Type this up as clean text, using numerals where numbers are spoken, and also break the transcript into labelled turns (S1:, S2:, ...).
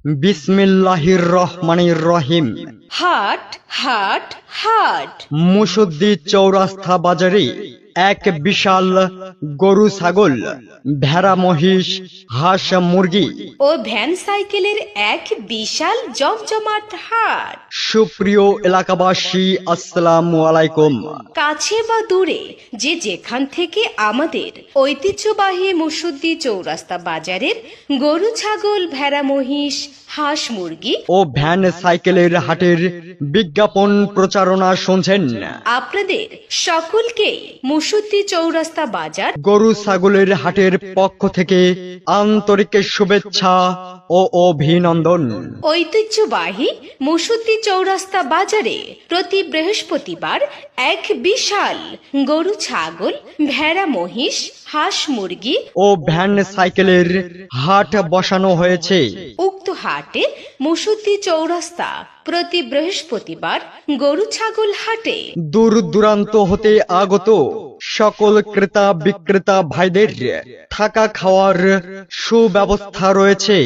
S1: বিসমিল্লাহির রহমানির রহিম।
S2: হাট হাট হাট।
S1: মুসদ্দি চৌরাস্তা বাজারে এক বিশাল গরু, ছাগল, ভেড়া, মহিষ, হাঁস, মুরগি
S2: ও ভ্যান সাইকেলের এক বিশাল জমজমাট হাট।
S1: সুপ্রিয় এলাকাবাসী, আসসালামু আলাইকুম।
S2: কাছে বা দূরে যে যেখান থেকে আমাদের ঐতিহ্যবাহী মুসদ্দি চৌরাস্তা বাজারের গরু, ছাগল, ভেড়া, মহিষ, হাঁস, মুরগি
S1: ও ভ্যান সাইকেলের হাটের বিজ্ঞাপন প্রচারণা শুনছেন,
S2: আপনাদের সকলকে মুসদ্দি চৌরাস্তা বাজার
S1: গরু ছাগলের হাটের পক্ষ থেকে আন্তরিক শুভেচ্ছা ও অভিনন্দন।
S2: ঐতিহ্যবাহী মুসদ্দি চৌরাস্তা বাজারে প্রতি বৃহস্পতিবার এক বিশাল গরু, ছাগল, ভেড়া, মহিষ, হাঁস, মুরগি
S1: ও ভ্যান সাইকেলের হাট বসানো হয়েছে।
S2: উক্ত হাটে মুসদ্দি চৌরাস্তা প্রতি বৃহস্পতিবার গরু, ছাগল হাটে
S1: দূর দূরান্ত হতে আগত সকল ক্রেতা বিক্রেতা ভাইদের থাকা খাওয়ার সুব্যবস্থা রয়েছে।